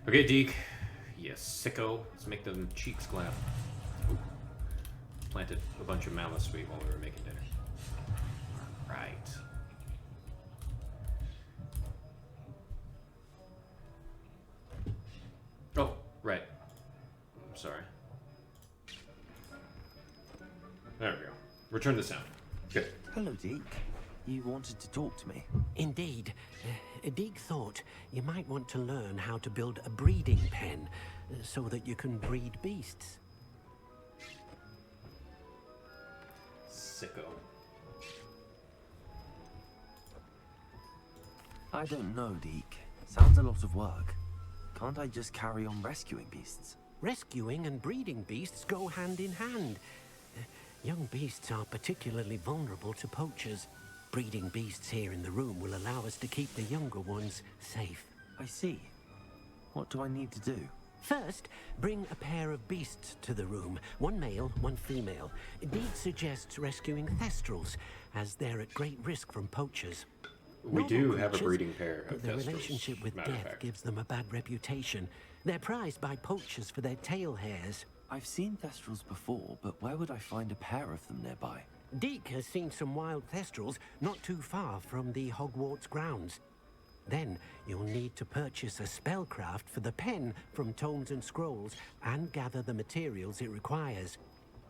Okay, Deek. Yes, sicko. Let's make them cheeks clap. Ooh. Planted a bunch of malice sweet while we were making dinner. Right. Oh, right. I'm sorry. There we go. Return the sound. Good. Hello, Deek. You wanted to talk to me? Indeed. Deek thought you might want to learn how to build a breeding pen so that you can breed beasts. Sicko. I don't know, Deek. Sounds a lot of work. Can't I just carry on rescuing beasts? Rescuing and breeding beasts go hand in hand. Young beasts are particularly vulnerable to poachers. Breeding beasts here in the room will allow us to keep the younger ones safe. I see. What do I need to do? First, bring a pair of beasts to the room. One male, one female. Deek suggests rescuing thestrals, as they're at great risk from poachers. We do have a breeding pair of The thestrals. relationship with death gives them a bad reputation. They're prized by poachers for their tail hairs. I've seen thestrals before, but where would I find a pair of them nearby? Deek has seen some wild thestrals not too far from the Hogwarts grounds. Then you'll need to purchase a spellcraft for the pen from Tomes and Scrolls and gather the materials it requires.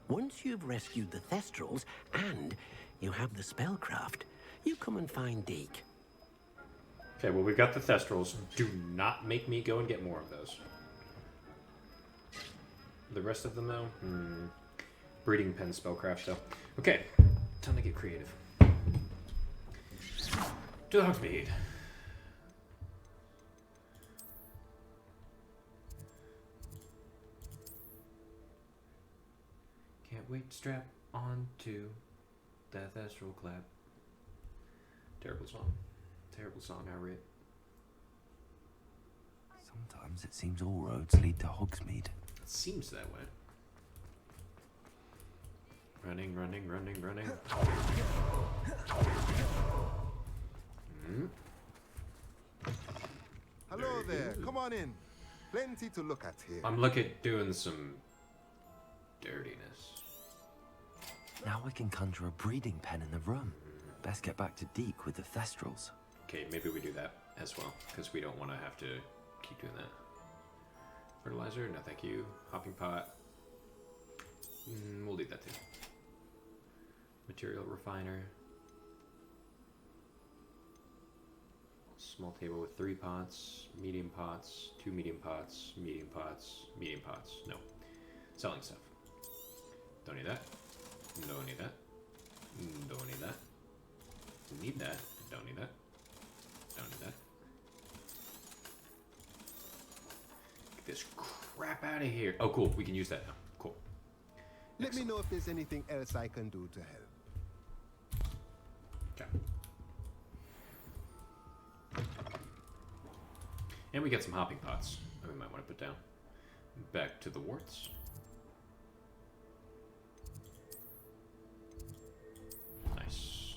Once you've rescued the thestrals and you have the spellcraft, you come and find Deek. Okay, well, we've got the thestrals. Do not make me go and get more of those. The rest of them, though? Breeding pen spellcraft, though. Okay, time to get creative. To the Hogsmeade. Can't wait to strap onto the thestral clap. Terrible song. Terrible song, I read. Sometimes it seems all roads lead to Hogsmeade. It seems that way. Running, running, running, running. Hello there. Come on in. Plenty to look at here. I'm looking at doing some dirtiness. Now I can conjure a breeding pen in the room. Best get back to Deek with the thestrals. Okay, maybe we do that as well, because we don't want to have to keep doing that. Fertilizer? No, thank you. Hopping pot. We'll leave that too. Material refiner. Small table with 3 pots, medium pots, 2 medium pots, medium pots, medium pots. No. Selling stuff. Don't need that. Don't need that. Don't need that. Need that. Don't need that. Don't need that. Get this crap out of here. Oh, cool. We can use that now. Cool. Let me know if there's anything else I can do to help. Okay. And we got some hopping pots that we might want to put down. Back to the warts. Nice.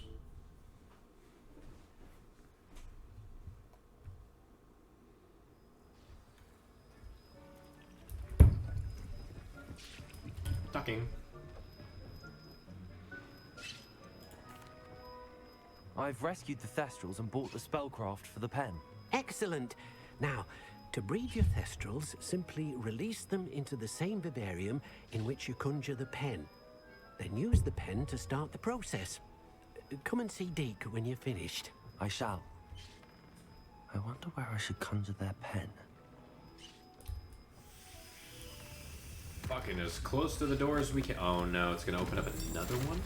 Ducking. I've rescued the thestrals and bought the spellcraft for the pen. Excellent. Now, to breed your thestrals, simply release them into the same vivarium in which you conjure the pen. Then use the pen to start the process. Come and see Deek when you're finished. I shall. I wonder where I should conjure their pen. Fucking as close to the door as we can. Oh no, it's gonna open up another one?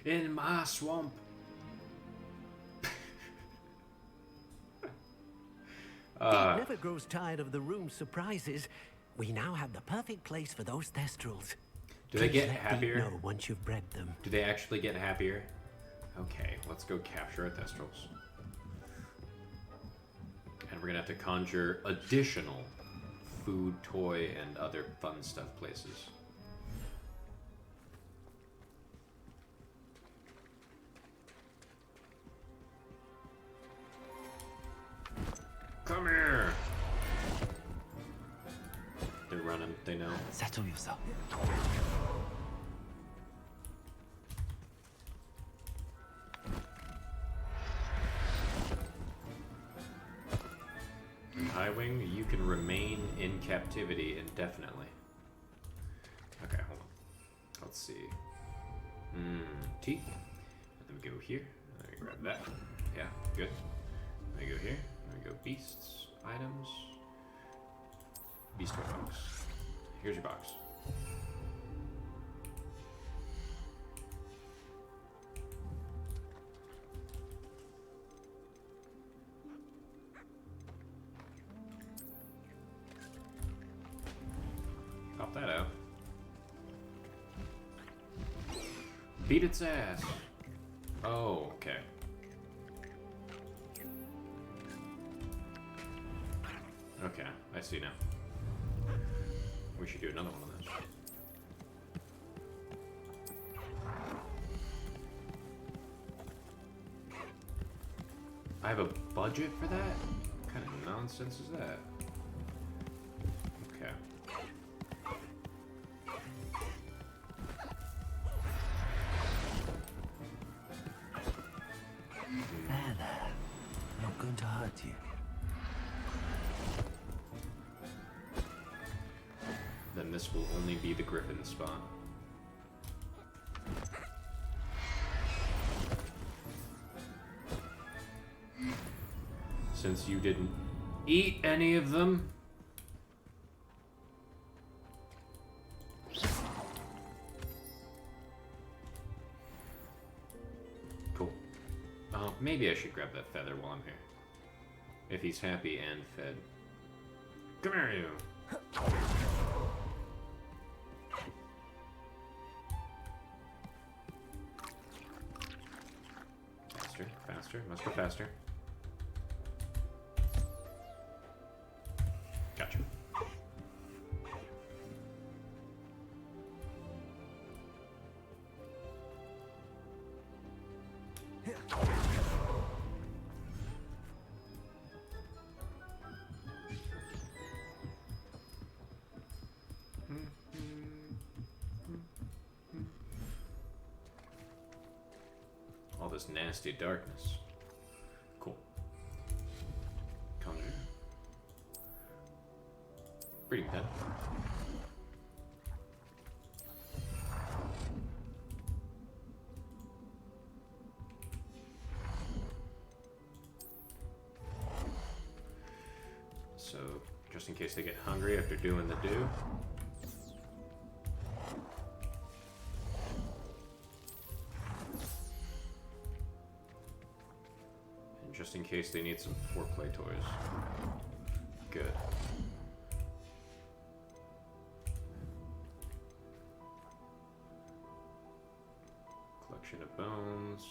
In my swamp. Deek never grows tired of the room's surprises. We now have the perfect place for those thestrals. Do they get Let Deek happier? know once you've bred them. Do they actually get happier? Okay, let's go capture our thestrals. And we're gonna have to conjure additional food, toy, and other fun stuff places. Come here! They're running, they know. Settle yourself. Highwing, you can remain in captivity indefinitely. Okay, hold on. Let's see. Teeth. Let me go here. Let me grab that. Yeah, good. Let me go here. Let me go beasts, items. Beast toy box. Here's your box. Pop that out. Beat its ass. Oh, okay. Okay, I see now. We should do another one of those. I have a budget for that? What kind of nonsense is that? Okay. There. Not going to hurt you. Then this will only be the griffin spawn. Since you didn't eat any of them. Cool. Maybe I should grab that feather while I'm here. If he's happy and fed. Come here, you. Faster, faster, must go faster. Gotcha. All this nasty darkness. Cool. Conjure. Breeding pen. So, just in case they get hungry after doing the do. And just in case they need some foreplay toys. Good. Collection of bones,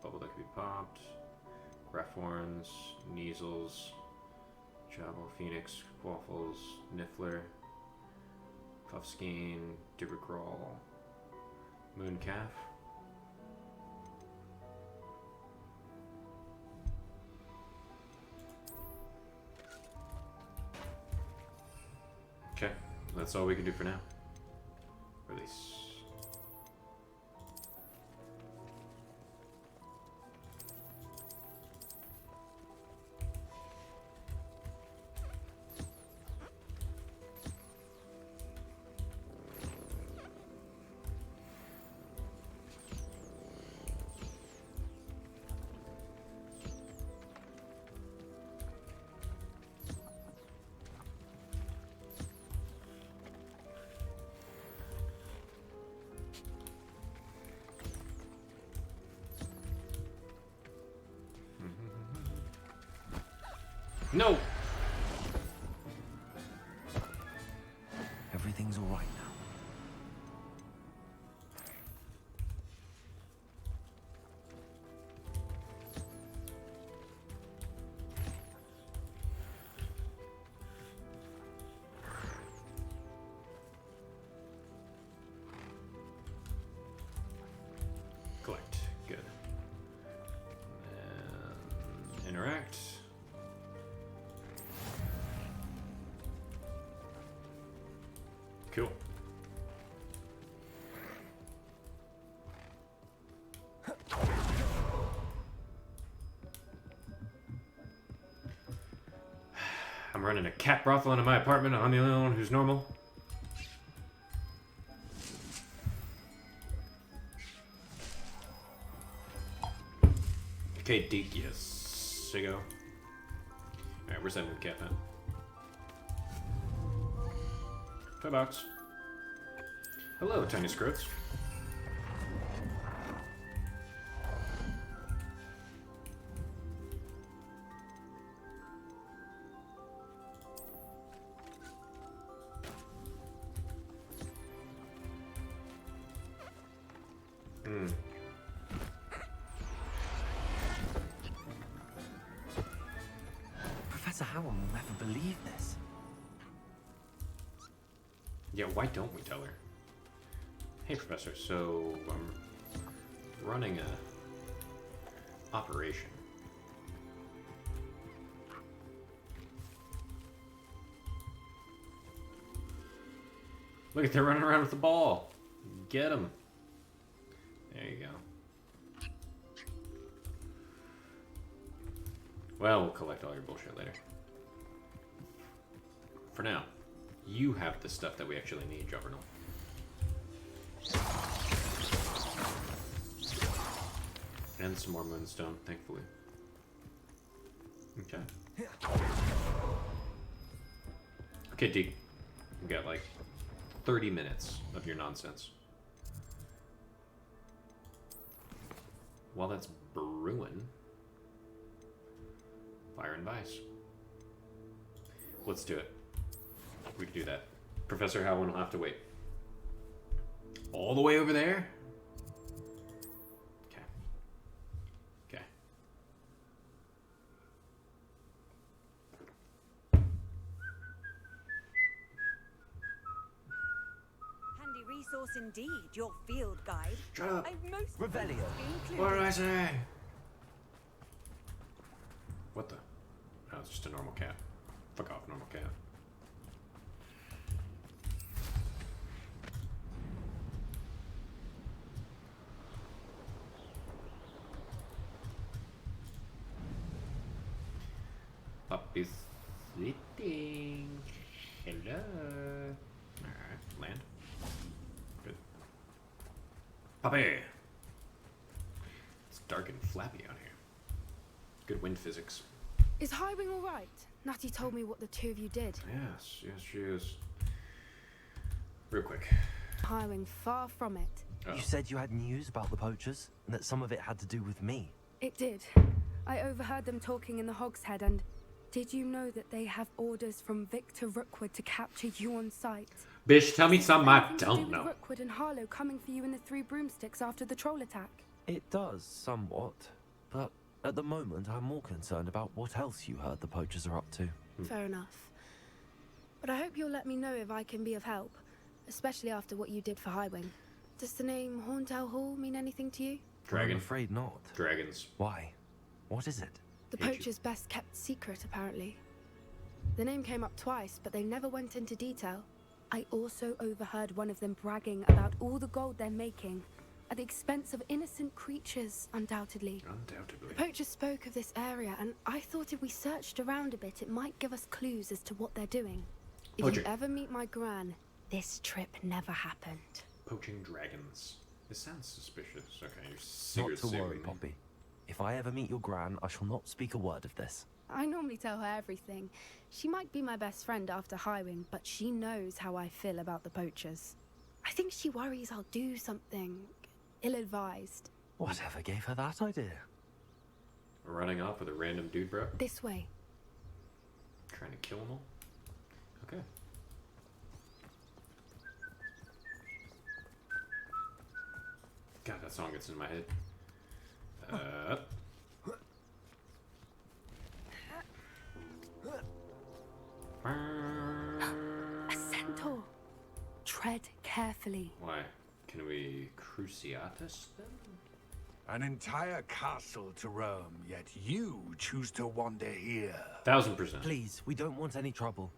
bubble that can be popped, Rathorns, Measles, Jabal, Phoenix, Waffles, Niffler, Puffskein, Dibbercrawl, Mooncalf. Okay, that's all we can do for now. Release. No! Everything's all right now. Good. And interact. Cool. I'm running a cat brothel into my apartment. I'm the only one who's normal. Okay, Deek, yes. There you go. Alright, where's that new cat, man? Toy box. Hello, tiny scroats. Professor Howell will never believe this. Yeah, why don't we tell her? Hey, Professor, so I'm running a operation. Look at they're running around with the ball. Get him. There you go. Well, we'll collect all your bullshit later. For now, you have the stuff that we actually need, Juggernaut. And some more moonstone, thankfully. Okay. Okay, Deek. We got like 30 minutes of your nonsense. While that's brewing, fire and vice. Let's do it. We can do that. Professor Howell will have to wait. All the way over there? Okay. Okay. Handy resource indeed, your field guide. Shut up. I've most Revelio. included. What did I say? What the? Oh, it's just a normal cat. Fuck off, normal cat. Puppy's sitting. Hello. Alright, land. Good. Puppy! It's dark and flappy out here. Good wind physics. Is Highwing all right? Natty told me what the two of you did. Yes, yes, she is. Real quick. Highwing, far from it. Oh. You said you had news about the poachers, and that some of it had to do with me. It did. I overheard them talking in the Hogshead, and did you know that they have orders from Victor Rookwood to capture you on sight? Bitch, tell me Does it something have I anything to do don't with know. Rookwood and Harlow coming for you in the Three Broomsticks after the troll attack. It does, somewhat. But at the moment, I'm more concerned about what else you heard the poachers are up to. Fair enough. But I hope you'll let me know if I can be of help, especially after what you did for Highwing. Does the name Horntail Hall mean anything to you? I'm Dragon. afraid not. Dragons. Why? What is it? The Hate you. poacher's best kept secret, apparently. The name came up twice, but they never went into detail. I also overheard one of them bragging about all the gold they're making, at the expense of innocent creatures, undoubtedly. Undoubtedly. The poacher spoke of this area, and I thought if we searched around a bit, it might give us clues as to what they're doing. If Poacher. you ever meet my gran, this trip never happened. Poaching dragons. This sounds suspicious. Okay, you're Not seriously to worry, with me. Poppy. If I ever meet your gran, I shall not speak a word of this. I normally tell her everything. She might be my best friend after Highwing, but she knows how I feel about the poachers. I think she worries I'll do something ill-advised. Whatever gave her that idea? Running off with a random dude, bro. This way. Trying to kill them all. Okay. God, that song gets in my head. A centaur. Tread carefully. Why? Can we cruciatus them? An entire castle to roam, yet you choose to wander here. 1000%. Please, we don't want any trouble.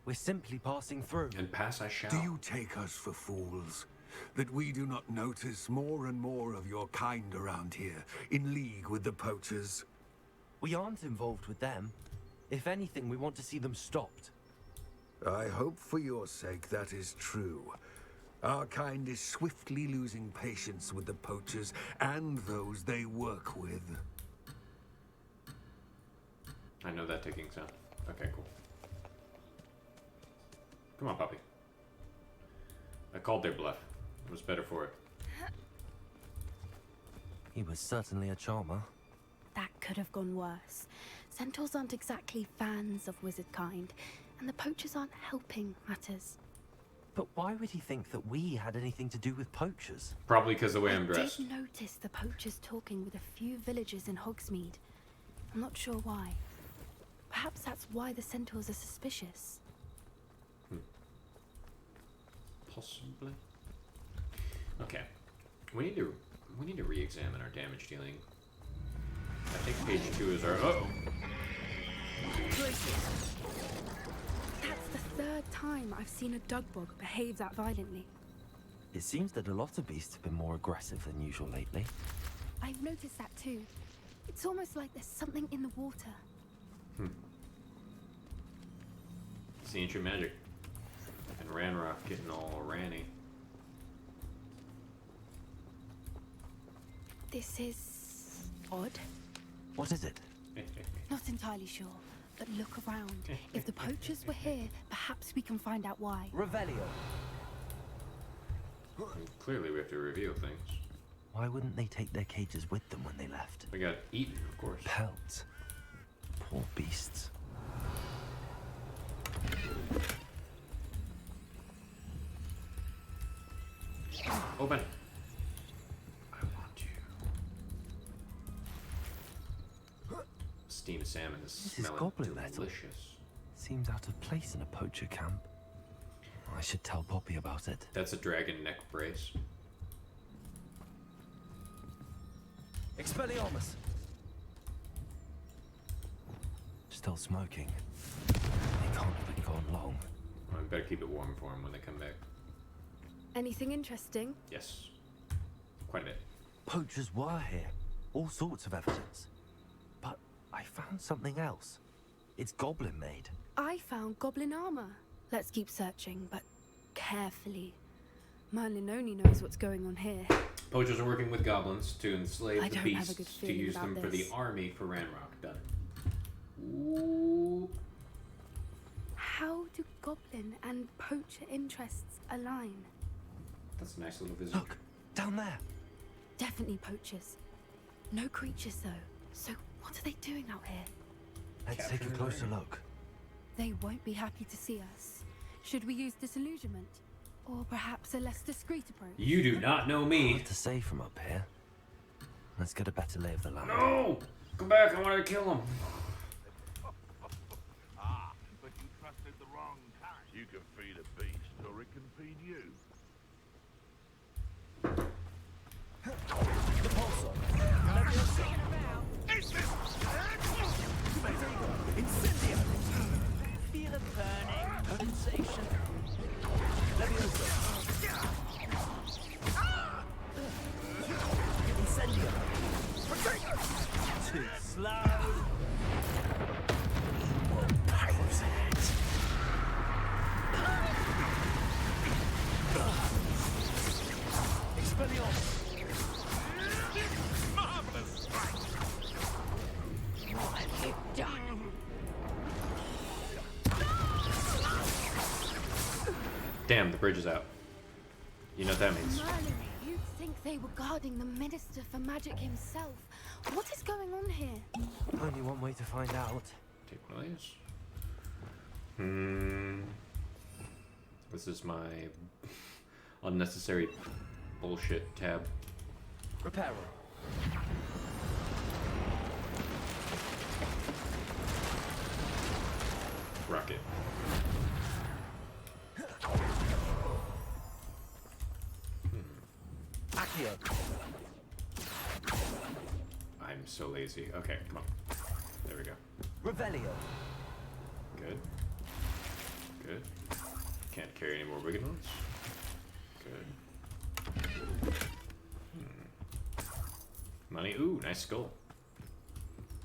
We're simply passing through. And pass I shall. Do you take us for fools? That we do not notice more and more of your kind around here, in league with the poachers? We aren't involved with them. If anything, we want to see them stopped. I hope for your sake that is true. Our kind is swiftly losing patience with the poachers and those they work with. I know that ticking sound. Okay, cool. Come on, puppy. I called their bluff. I was better for it. He was certainly a charmer. That could have gone worse. Centaurs aren't exactly fans of wizard kind, and the poachers aren't helping matters. But why would he think that we had anything to do with poachers? Probably because the way I'm I dressed. did notice the poachers talking with a few villagers in Hogsmeade. I'm not sure why. Perhaps that's why the centaurs are suspicious. Possibly. Okay. We need to re-examine our damage dealing. I think page 2 is our That's the third time I've seen a dugbog behave that violently. It seems that a lot of beasts have been more aggressive than usual lately. I've noticed that too. It's almost like there's something in the water. It's the ancient magic. And Ranrock getting all ranny. This is odd. What is it? Not entirely sure, but look around. If the poachers were here, perhaps we can find out why. Revelio. Clearly we have to reveal things. Why wouldn't they take their cages with them when they left? We got eaten, of course. Pelts. Poor beasts. Open. I want you. Steamed salmon is This is smelling goblin metal. delicious. Seems out of place in a poacher camp. I should tell Poppy about it. That's a dragon neck brace. Expelliarmus! Still smoking. It can't have been gone long. Well, I better keep it warm for them when they come back. Anything interesting? Yes. Quite a bit. Poachers were here. All sorts of evidence. But I found something else. It's goblin made. I found goblin armor. Let's keep searching, but carefully. Merlin only knows what's going on here. Poachers are working with goblins to enslave I the don't have a beasts good to feeling use about them for the this. army for Ranrock. Done. Ooh. How do goblin and poacher interests align? That's a nice little visit. Look, down there. Definitely poachers. No creatures though. So what are they doing out here? Let's take a Capture closer the look. They won't be happy to see us. Should we use disillusionment? Or perhaps a less discreet approach? You do not know me. Hard to say from up here. Let's get a better lay of the land. No! Come back, I want to kill him. But you trusted the wrong kind. You can feed a beast, or it can feed you. The pulsar. Incendio. Feel a burning sensation. Leviosa. Incendio. Too slow. Expelliarmus. Marvelous! What have you done? Damn, the bridge is out. You know what that means. Merlin, you'd think they were guarding the Minister for Magic himself. What is going on here? Only one way to find out. Take one of these. This is my unnecessary bullshit tab. Reparo. Rocket. Accio. I'm so lazy. Okay, come on. There we go. Revelio. Good. Good. Can't carry any more wicked ones. Good. Money. Ooh, nice skull.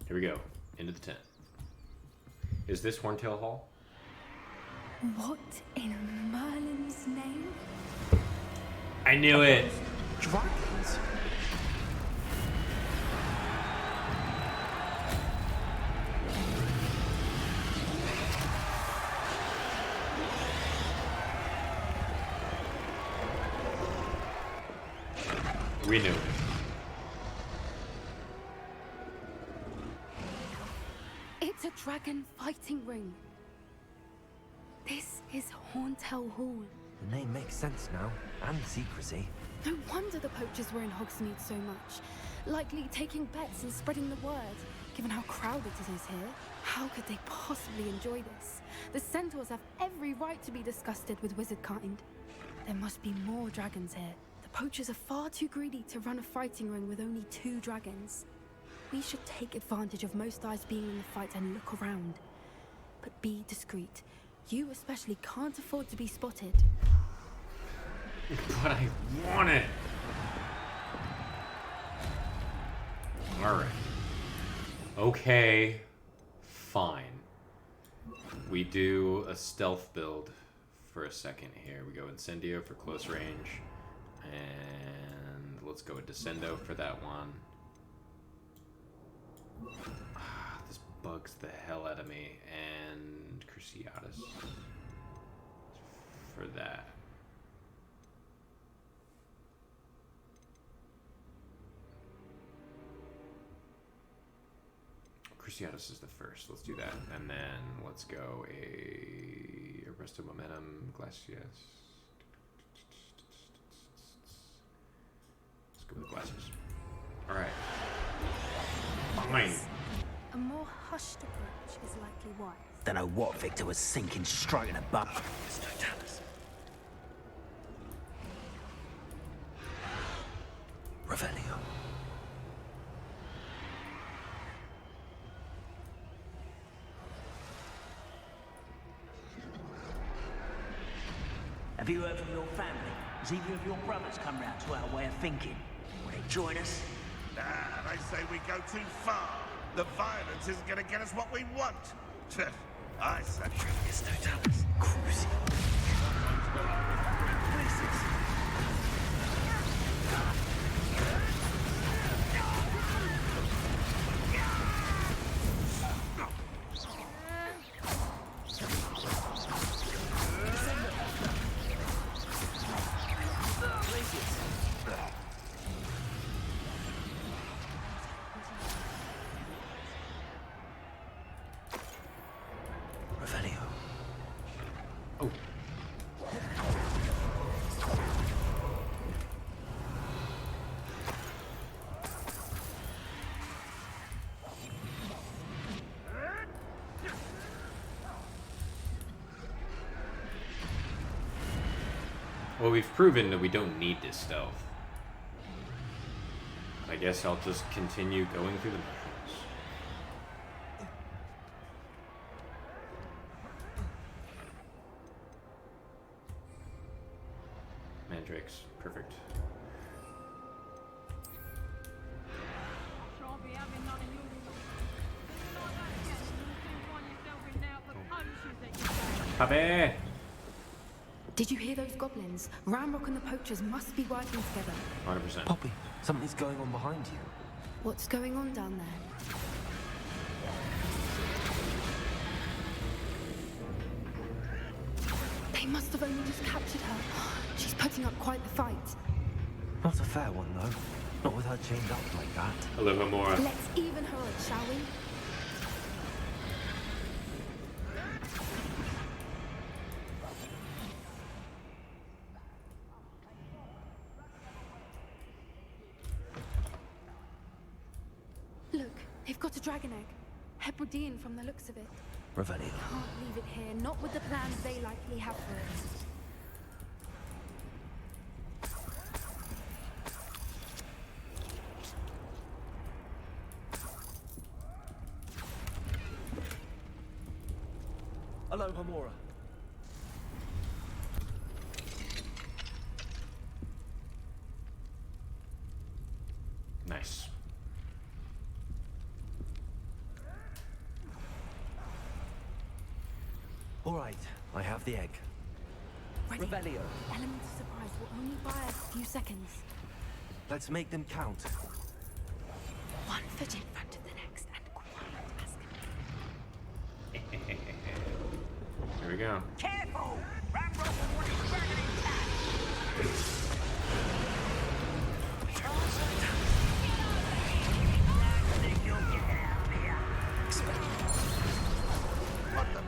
Here we go. Into the tent. Is this Horntail Hall? What in Merlin's name? I knew it! Dragons. We knew it. It's a dragon fighting ring. This is Horntail Hall. The name makes sense now, and secrecy. No wonder the poachers were in Hogsmeade so much. Likely taking bets and spreading the word, given how crowded it is here. How could they possibly enjoy this? The centaurs have every right to be disgusted with wizard kind. There must be more dragons here. The poachers are far too greedy to run a fighting ring with only 2 dragons. We should take advantage of most eyes being in the fight and look around. But be discreet. You especially can't afford to be spotted. But I want it! Alright. Okay. Fine. We do a stealth build for a second here. We go Incendio for close range. And let's go with Descendo for that one. This bugs the hell out of me. And Cruciatus for that. Cruciatus is the first. Let's do that. And then let's go a Arresto Momentum, Glacius. Let's go with Glacius. Alright. Fine. A more hushed approach is likely wise. Don't know what Victor was sinking straight in a butt. Revelio. Have you heard from your family? Has either of your brothers come round to our way of thinking? Will they join us? Nah, they say we go too far. The violence isn't gonna get us what we want. I say. It's no Dallas. Crucial. Well, we've proven that we don't need this stealth. I guess I'll just continue going through the motions. Mandrakes, perfect. Happy! Did you hear those goblins? Ramrock and the poachers must be working together. 100%. Poppy, something's going on behind you. What's going on down there? They must have only just captured her. She's putting up quite the fight. Not a fair one, though. Not with her chained up like that. A little bit more. Let's even her up, shall we? Look, they've got a dragon egg. Hebridean from the looks of it. Revelio. Can't leave it here, not with the plans they likely have for it. Aloha Mora. Nice. All right, I have the egg. Ready? Revelio. Element of surprise will only buy us a few seconds. Let's make them count. One foot in front of the next and quiet as can be. Here we go. Careful! Rambo was dragging in time. I think you'll get out of here. What the?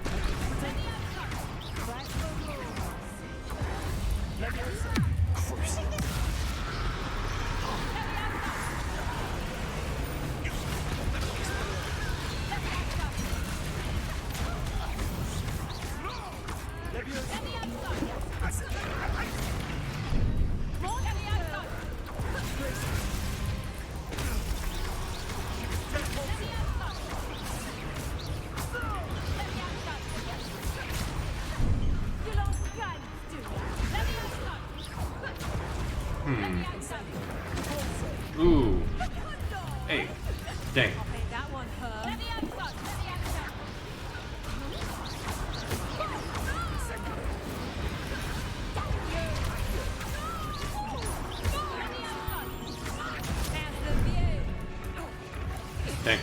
Ooh. Hey. Dang. Dang.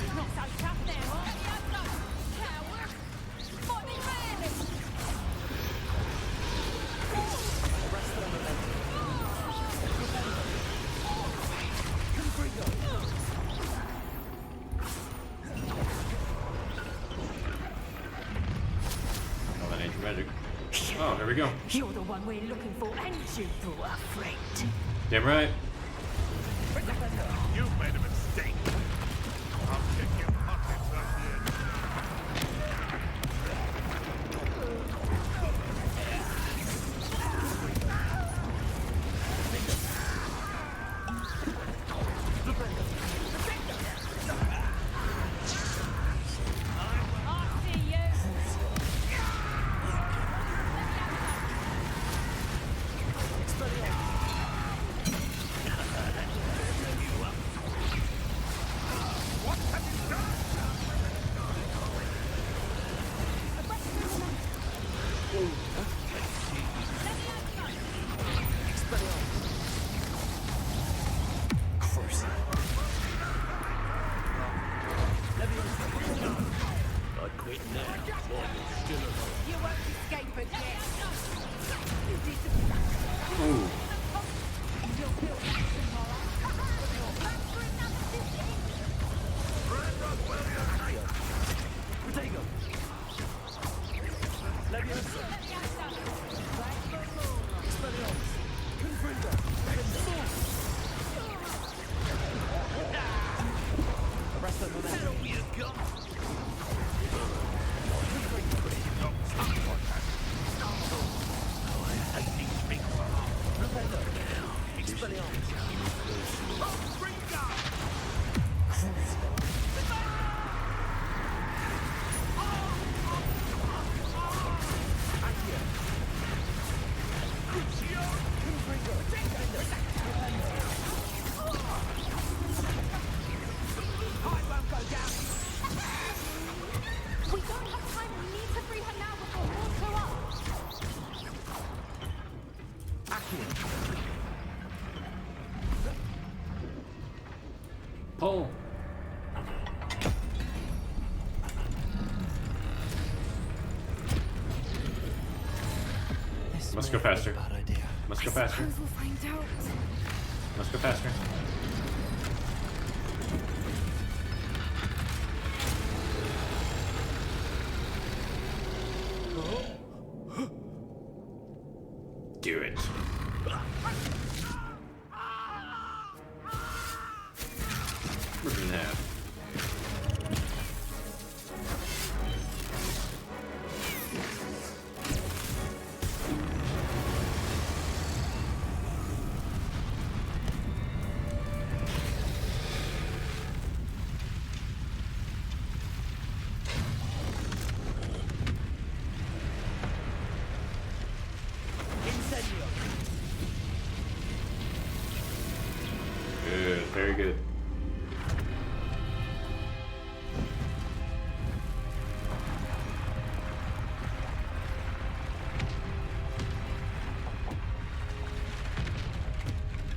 Oh, that ain't magic. Oh, there we go. You're the one we're looking for, and you brought a friend. Damn right. You've made a mistake. I'll kick your pockets up here. Ooh. We don't have time. We need to free her now before more show up. Pull. This Must may go be a faster. bad idea. Must go faster. Suppose we'll find out. Must go faster. Do it. Rip it in half. Very good.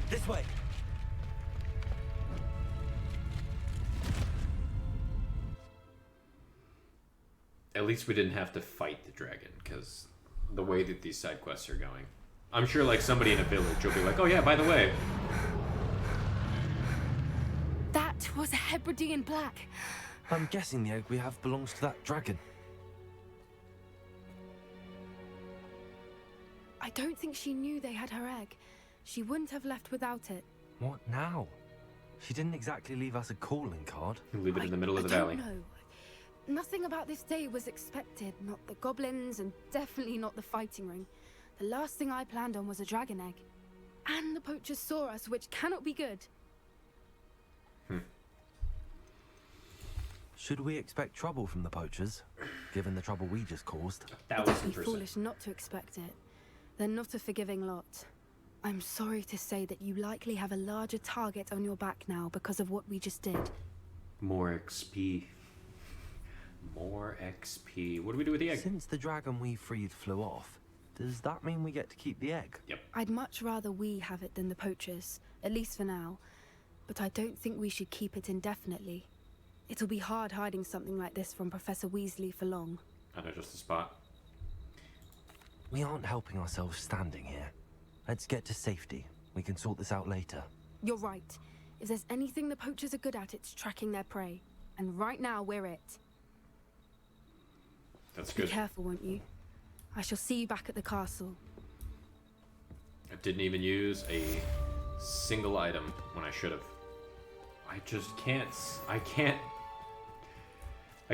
This way. At least we didn't have to fight the dragon, because the way that these side quests are going, I'm sure like somebody in a village will be like, oh yeah, by the way. That was a Hebridean black. I'm guessing the egg we have belongs to that dragon. I don't think she knew they had her egg. She wouldn't have left without it. What now? She didn't exactly leave us a calling card. You leave it in the middle of the I valley. don't know. Nothing about this day was expected. Not the goblins, and definitely not the fighting ring. The last thing I planned on was a dragon egg. And the poachers saw us, which cannot be good. Should we expect trouble from the poachers, given the trouble we just caused? It would be foolish not to expect it. They're not a forgiving lot. I'm sorry to say that you likely have a larger target on your back now because of what we just did. More XP. More XP. What do we do with the egg? Since the dragon we freed flew off, does that mean we get to keep the egg? Yep. I'd much rather we have it than the poachers, at least for now. But I don't think we should keep it indefinitely. It'll be hard hiding something like this from Professor Weasley for long. I know just the spot. We aren't helping ourselves standing here. Let's get to safety. We can sort this out later. You're right. If there's anything the poachers are good at, it's tracking their prey. And right now, we're it. That's Be good. careful, won't you? I shall see you back at the castle. I didn't even use a single item when I should have. I just can't. I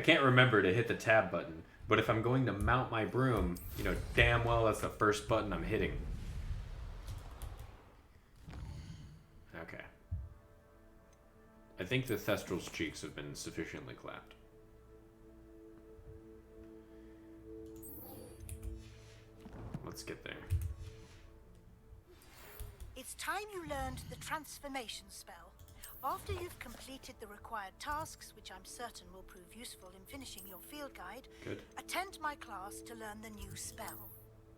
can't remember to hit the tab button. But if I'm going to mount my broom, you know damn well that's the first button I'm hitting. Okay. I think the Thestral's cheeks have been sufficiently clapped. Let's get there. It's time you learned the transformation spell. After you've completed the required tasks, which I'm certain will prove useful in finishing your field guide, attend my class to learn the new spell.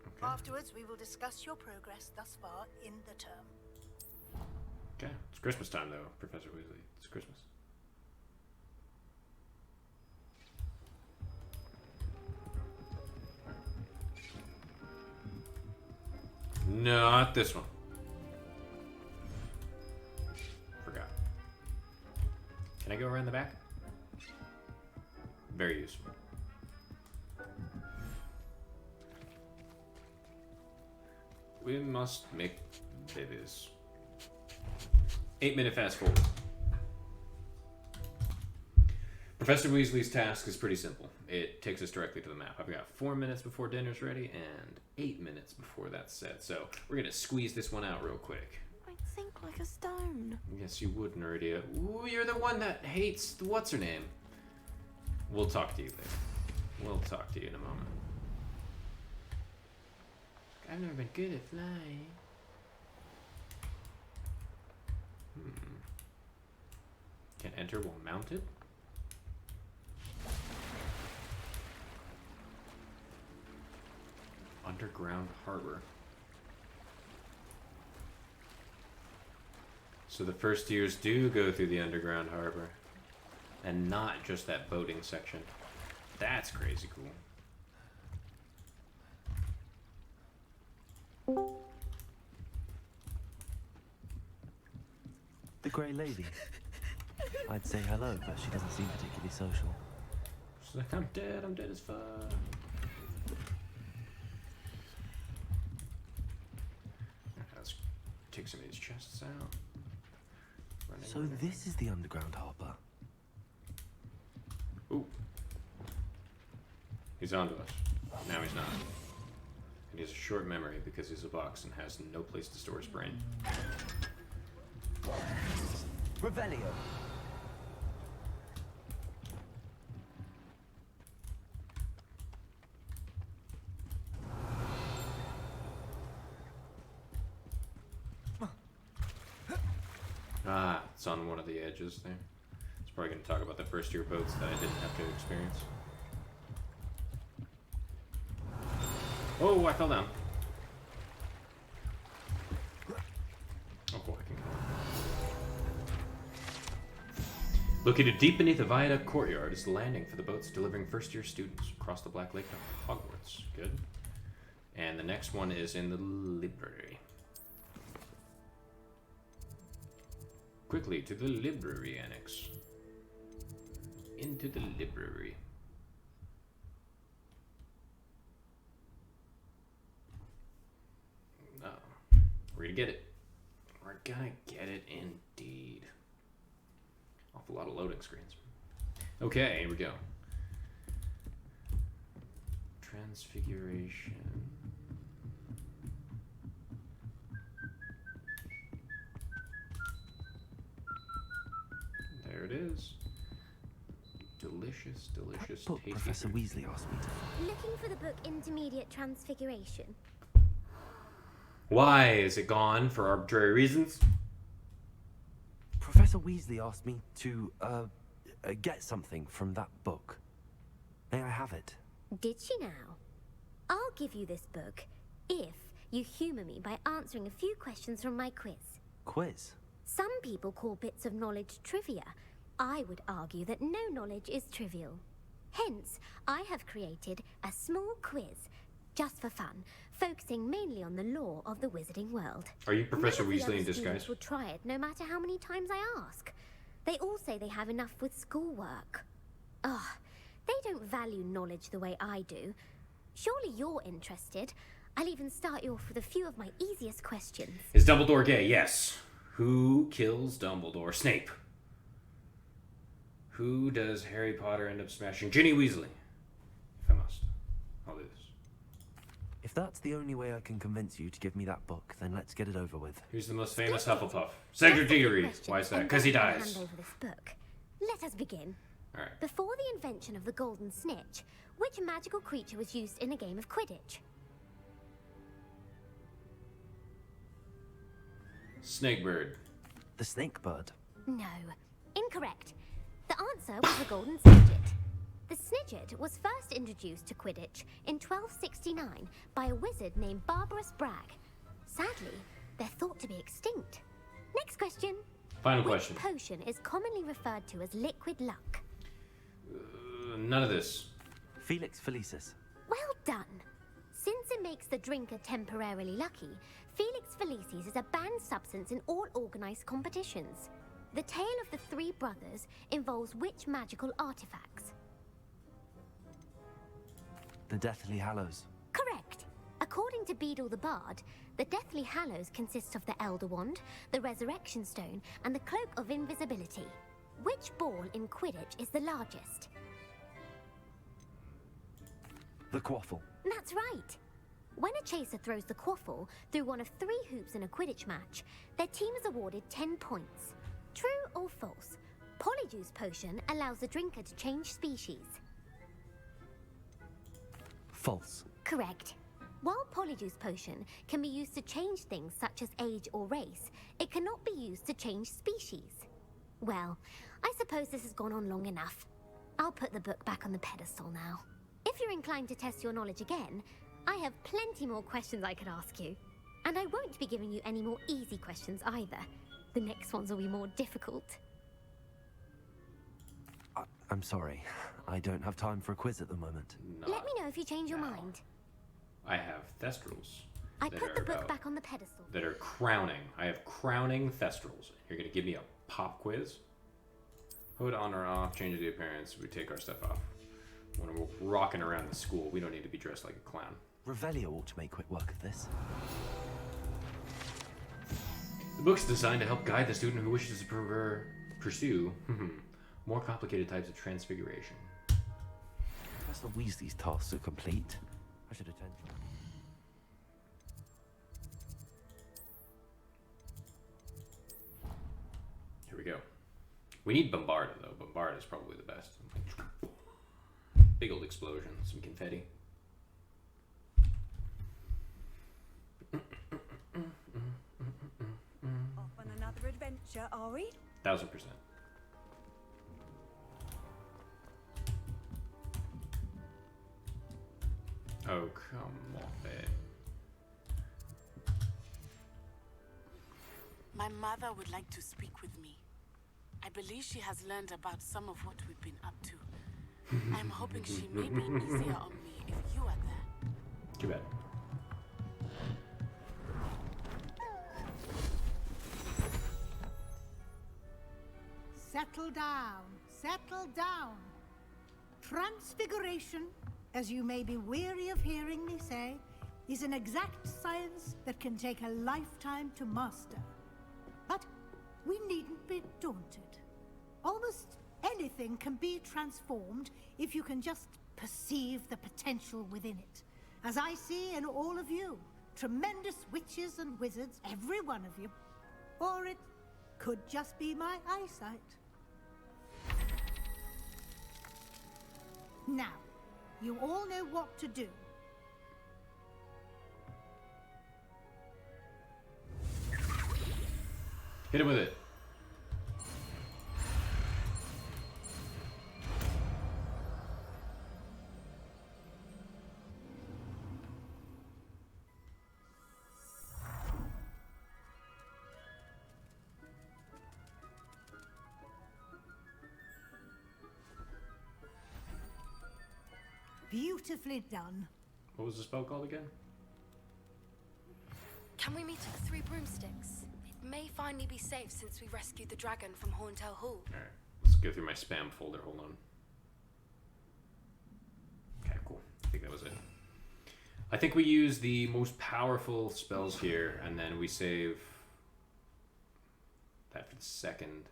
Okay. Afterwards, we will discuss your progress thus far in the term. Okay, it's Christmas time though, Professor Weasley. It's Christmas. Not this one. Forgot. Can I go around the back? Very useful. We must make babies. 8-minute fast forward. Professor Weasley's task is pretty simple. It takes us directly to the map. I've got 4 minutes before dinner's ready and 8 minutes before that's set. So we're gonna squeeze this one out real quick. I think like a stone. Yes, you would, Neridia. Ooh, you're the one that hates what's her name. We'll talk to you later. We'll talk to you in a moment. I've never been good at flying. Can enter while mounted. Underground harbor. So the first years do go through the underground harbor. And not just that boating section. That's crazy cool. The Grey Lady. I'd say hello, but she doesn't seem particularly social. She's like, I'm dead as fuck. Let's take some of these chests out. So this is the underground harbor. Ooh. He's onto us. Now he's not. And he has a short memory because he's a box and has no place to store his brain. Revelio. Ah, It's on one of the edges there. It's probably going to talk about the first year boats that I didn't have to experience. Oh, I fell down. Oh boy, I can come. Located deep beneath the viaduct courtyard is the landing for the boats delivering first-year students across the Black Lake to Hogwarts. Good. And the next one is in the library. Quickly to the library annex. Into the library. No. We're gonna get it. We're gonna get it indeed. Awful lot of loading screens. Okay, here we go. Transfiguration. There it is. Delicious, delicious, What book tasty. Professor Weasley asked me to. Looking for the book Intermediate Transfiguration. Why is it gone for arbitrary reasons? Professor Weasley asked me to, get something from that book. May I have it? Did she now? I'll give you this book if you humour me by answering a few questions from my quiz. Quiz? Some people call bits of knowledge trivia. I would argue that no knowledge is trivial. Hence, I have created a small quiz, just for fun, focusing mainly on the lore of the wizarding world. Are you Professor None of the Weasley in other disguise? students will try it no matter how many times I ask. They all say they have enough with schoolwork. Ugh, they don't value knowledge the way I do. Surely you're interested. I'll even start you off with a few of my easiest questions. Is Dumbledore gay? Yes. Who kills Dumbledore? Snape. Who does Harry Potter end up smashing? Ginny Weasley. If I must. I'll do this. If that's the only way I can convince you to give me that book, then let's get it over with. Who's the most famous Hufflepuff? Cedric Diggory. Why is that? Because he dies. Hand over this book. Let us begin. Alright. Before the invention of the golden snitch, which magical creature was used in a game of Quidditch? Snakebird. The snake bird. No. Incorrect. The answer was the golden snidget. The snidget was first introduced to Quidditch in 1269 by a wizard named Barbarous Bragg. Sadly, they're thought to be extinct. Next question. Final question. Which potion is commonly referred to as liquid luck? None of this. Felix Felicis. Well done. Since it makes the drinker temporarily lucky, Felix Felicis is a banned substance in all organized competitions. The tale of the three brothers involves which magical artifacts? The Deathly Hallows. Correct. According to Beedle the Bard, the Deathly Hallows consists of the Elder Wand, the Resurrection Stone, and the Cloak of Invisibility. Which ball in Quidditch is the largest? The Quaffle. That's right. When a chaser throws the quaffle through one of 3 hoops in a Quidditch match, their team is awarded 10 points. True or false? Polyjuice Potion allows the drinker to change species. False. Correct. While Polyjuice Potion can be used to change things such as age or race, it cannot be used to change species. Well, I suppose this has gone on long enough. I'll put the book back on the pedestal now. If you're inclined to test your knowledge again, I have plenty more questions I could ask you. And I won't be giving you any more easy questions either. The next ones will be more difficult. I'm sorry. I don't have time for a quiz at the moment. Let me know if you change your mind. I have Thestrals. I that put the are book about- back on the pedestal. That are crowning. I have crowning Thestrals. You're going to give me a pop quiz? Hood on or off, change the appearance. We take our stuff off. When we're rocking around the school, we don't need to be dressed like a clown. Revelio ought to make quick work of this. The book's designed to help guide the student who wishes to pursue more complicated types of transfiguration. Professor Weasley's tasks are complete. I should attend. Here we go. We need Bombarda, though. Bombarda is probably the best. Big old explosion, some confetti. Off on another adventure, are we? 1000%. Oh, come on, babe. My mother would like to speak with me. I believe she has learned about some of what we've been up to. I'm hoping she may be easier on me if you are there. Too bad. Settle down. Settle down. Transfiguration, as you may be weary of hearing me say, is an exact science that can take a lifetime to master. But we needn't be daunted. Almost anything can be transformed if you can just perceive the potential within it. As I see in all of you, tremendous witches and wizards, every one of you. Or it could just be my eyesight. Now, you all know what to do. Hit him with it. Beautifully done. What was the spell called again? Can we meet at the Three Broomsticks? It may finally be safe since we rescued the dragon from Horntail Hall. Alright, let's go through my spam folder. Hold on. Okay, cool. I think that was it. I think we use the most powerful spells here, and then we save that for the second.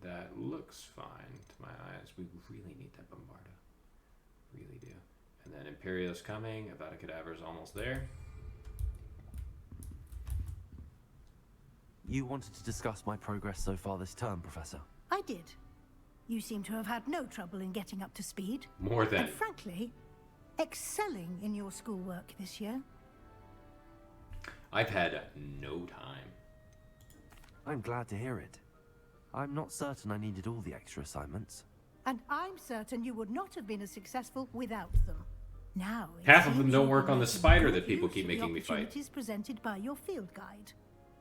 That looks fine to my eyes. We really need that Bombarda. Really do. And then Imperio's coming. Avada Kedavra's almost there. You wanted to discuss my progress so far this term, Professor? I did. You seem to have had no trouble in getting up to speed. More than. And frankly, excelling in your schoolwork this year. I've had no time. I'm glad to hear it. I'm not certain I needed all the extra assignments. And I'm certain you would not have been as successful without them. Now, half of them don't work on the spider that people keep making me fight. Opportunities presented by your field guide.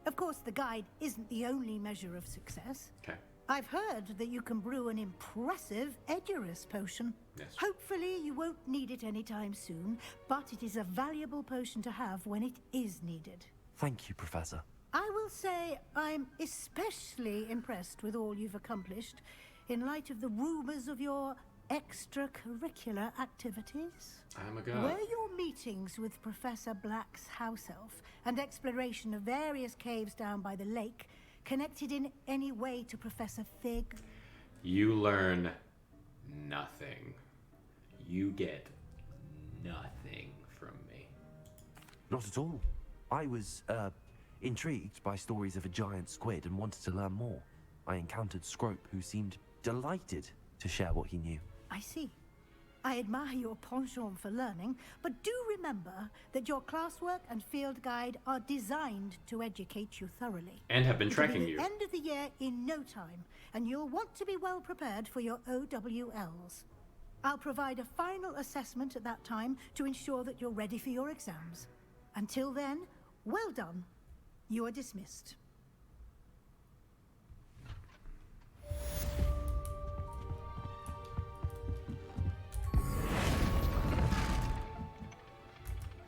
Of course, the guide isn't the only measure of success. Okay. I've heard that you can brew an impressive Edurus potion. Yes. Hopefully you won't need it anytime soon, but it is a valuable potion to have when it is needed. Thank you, Professor. I will say I'm especially impressed with all you've accomplished in light of the rumors of your extracurricular activities. I'm a god. Were your meetings with Professor Black's house elf and exploration of various caves down by the lake connected in any way to Professor Fig? You learn nothing. You get nothing from me. Not at all. I was, intrigued by stories of a giant squid and wanted to learn more. I encountered Scrope, who seemed delighted to share what he knew. I see. I admire your penchant for learning, but do remember that your classwork and field guide are designed to educate you thoroughly. And have been It'll tracking be you. the end of the year in no time, and you'll want to be well prepared for your OWLs. I'll provide a final assessment at that time to ensure that you're ready for your exams. Until then, well done. You are dismissed.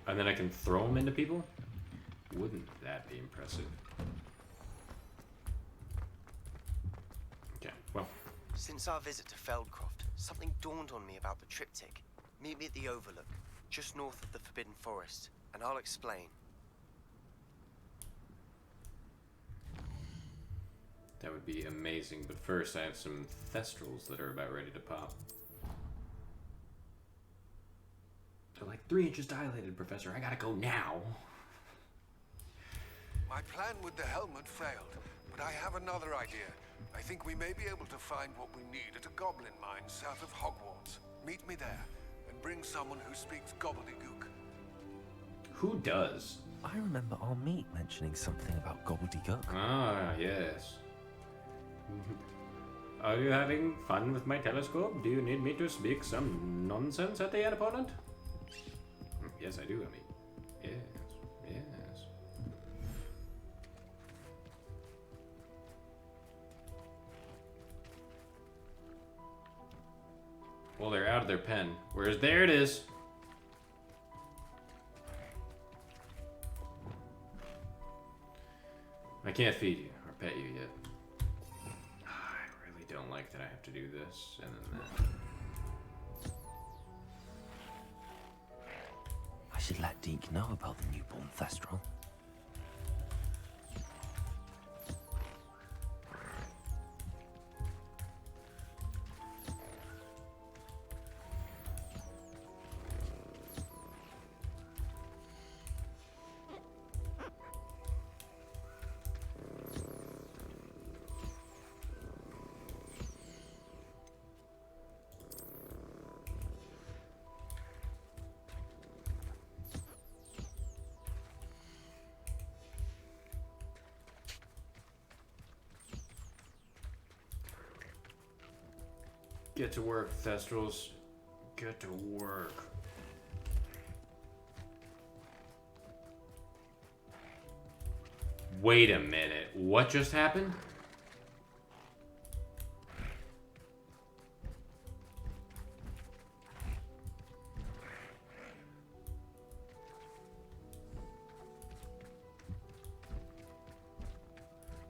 And then I can throw them into people? Wouldn't that be impressive? Okay, well. Since our visit to Feldcroft, something dawned on me about the triptych. Meet me at the Overlook, just north of the Forbidden Forest, and I'll explain. That would be amazing, but first I have some Thestrals that are about ready to pop. They're like 3 inches dilated, Professor. I gotta go now. My plan with the helmet failed, but I have another idea. I think we may be able to find what we need at a goblin mine south of Hogwarts. Meet me there, and bring someone who speaks gobbledygook. Who does? I remember our meet mentioning something about gobbledygook. Ah, yes. Are you having fun with my telescope? Do you need me to speak some nonsense at the end, opponent? Yes, I do, Emmy. Yes, yes. Well, they're out of their pen. Whereas there it is. I can't feed you or pet you yet. I really don't like that I have to do this and then that. I should let Deek know about the newborn Thestral. Get to work, Thestrals. Get to work. Wait a minute. What just happened?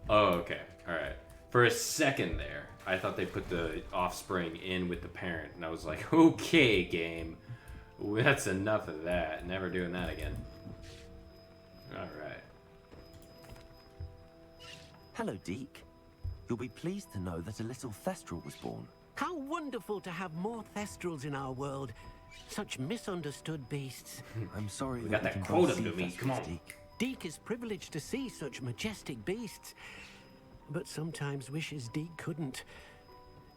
Oh, okay. Alright. For a second there, I thought they put the offspring in with the parent, and I was like, okay, game. That's enough of that. Never doing that again. Alright. Hello, Deek. You'll be pleased to know that a little Thestral was born. How wonderful to have more Thestrals in our world. Such misunderstood beasts. I'm sorry we got that quota to meet. Come on. Deek. Deek is privileged to see such majestic beasts, but sometimes wishes Deek couldn't.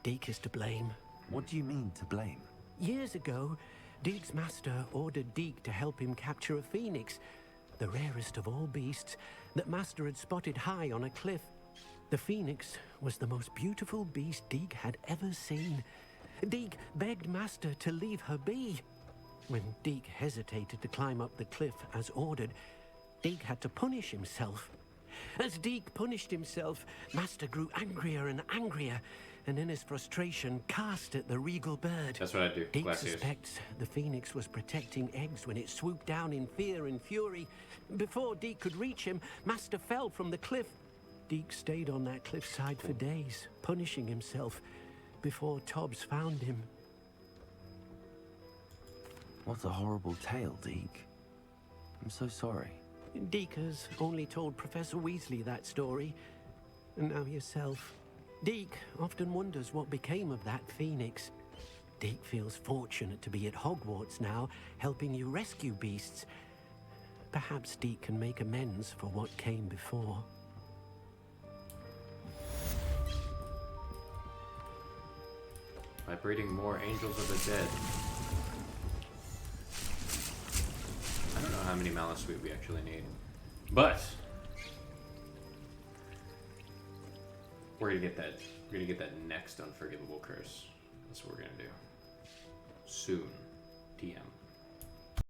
Deek is to blame. What do you mean, to blame? Years ago, Deek's master ordered Deek to help him capture a phoenix, the rarest of all beasts, that master had spotted high on a cliff. The phoenix was the most beautiful beast Deek had ever seen. Deek begged master to leave her be. When Deek hesitated to climb up the cliff as ordered, Deek had to punish himself. As Deek punished himself, master grew angrier and angrier, and in his frustration cast at the regal bird. That's what I do. Deek suspects the phoenix was protecting eggs when it swooped down in fear and fury. Before Deek could reach him, master fell from the cliff. Deek stayed on that cliffside for days, punishing himself, before Tobbs found him. What a horrible tale, Deek. I'm so sorry. Deek has only told Professor Weasley that story, and now yourself. Deek often wonders what became of that phoenix. Deek feels fortunate to be at Hogwarts now, helping you rescue beasts. Perhaps Deek can make amends for what came before. By breeding more Angels of the Dead. I don't know how many Malice Sweet we actually need. But we're gonna get that. We're gonna get that next unforgivable curse. That's what we're gonna do. Soon. TM.